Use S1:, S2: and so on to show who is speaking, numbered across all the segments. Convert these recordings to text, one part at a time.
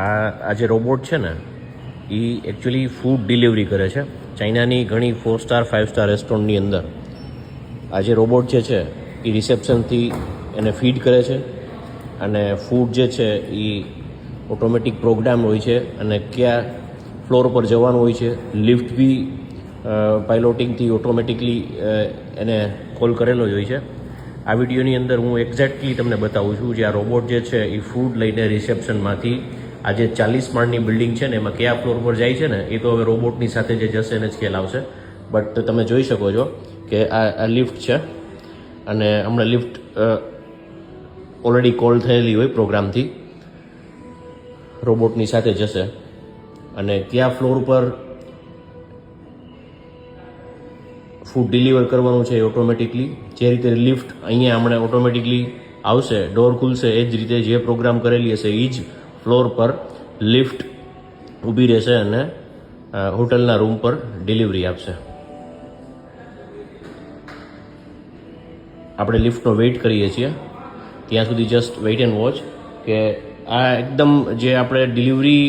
S1: આ જે રોબોટ છે ને એ એકચ્યુઅલી ફૂડ ડિલિવરી કરે છે. ચાઇનાની ઘણી 4 સ્ટાર 5 સ્ટાર રેસ્ટોરન્ટની અંદર આ જે રોબોટ જે છે એ રિસેપ્શનથી એને ફીડ કરે છે અને ફૂડ જે છે એ ઓટોમેટિક પ્રોગ્રામ હોય છે અને કયા ફ્લોર પર જવાનું હોય છે. લિફ્ટ બી પાઇલોટિંગથી ઓટોમેટિકલી એને કોલ કરેલો જ હોય છે. આ વિડીયોની અંદર હું એક્ઝેક્ટલી તમને બતાવું છું જે આ રોબોટ જે છે એ ફૂડ લઈને રિસેપ્શનમાંથી આ જે 40 માળની બિલ્ડિંગ છે ને એમાં કયા ફ્લોર પર જાય છે ને એ તો હવે રોબોટની સાથે જે જશે એને જ ખ્યાલ આવશે. બટ તમે જોઈ શકો છો કે આ લિફ્ટ છે અને હમણાં લિફ્ટ ઓલરેડી કોલ થયેલી હોય પ્રોગ્રામથી રોબોટની સાથે જશે અને કયા ફ્લોર પર ફૂડ ડિલિવર કરવાનું છે એ ઓટોમેટિકલી જે રીતે લિફ્ટ અહીંયા હમણાં ઓટોમેટિકલી આવશે, ડોર ખુલશે, એ જ રીતે જે પ્રોગ્રામ કરેલી હશે એ જ ફ્લોર પર લિફ્ટ ઊભી રહેશે અને હોટલના રૂમ પર ડિલિવરી આપશે. આપણે લિફ્ટનો વેઇટ કરીએ છીએ ત્યાં સુધી જસ્ટ વેઇટ એન્ડ વોચ કે આ એકદમ જે આપણે ડિલિવરી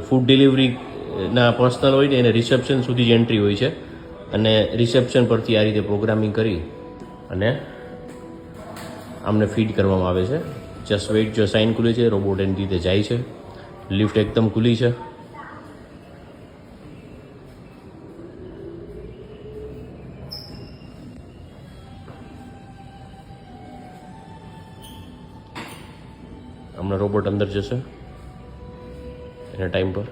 S1: ફૂડ ડિલિવરીના પર્સનલ હોય ને એને રિસેપ્શન સુધી જ એન્ટ્રી હોય છે અને રિસેપ્શન પરથી આ રીતે પ્રોગ્રામિંગ કરી અને આમને ફીડ કરવામાં આવે છે. જસ્ટ વેઇટ, જો સાઇન ખુલી છે રોબોટ એની રીતે જાય છે. લિફ્ટ એકદમ ખુલી છે. હમણાં રોબોટ અંદર જશે એના ટાઈમ પર.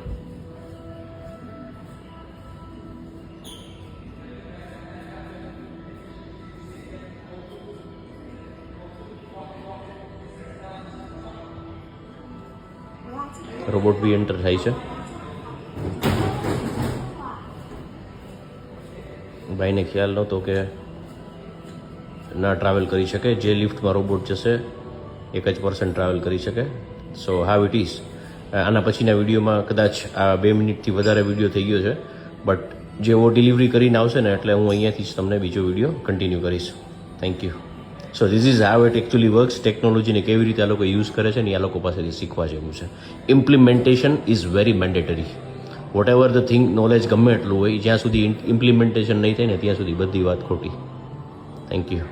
S1: રોબોટ બી એન્ટર થાય છે. ભાઈને ખ્યાલ નહોતો કે ના ટ્રાવેલ કરી શકે. જે લિફ્ટમાં રોબોટ જશે એક જ પર્સન ટ્રાવેલ કરી શકે. સો હાવ ઇટ ઇઝ. આના પછીના વિડીયોમાં કદાચ આ 2 મિનિટથી વધારે વિડીયો થઈ ગયો છે બટ જેવો ડિલિવરી કરીને આવશે ને એટલે હું અહીંયાથી જ તમને બીજો વિડીયો કન્ટિન્યુ કરીશ. Thank you. So this is how it actually works. ટેકનોલોજીને કેવી રીતે આ લોકો યુઝ કરે છે ને આ લોકો પાસેથી શીખવા જેવું છે. Implementation is very mandatory. Whatever the thing, knowledge ગમે એટલું હોય, જ્યાં સુધી ઇમ્પ્લિમેન્ટેશન નહીં થાય ને ત્યાં સુધી બધી વાત ખોટી. Thank you.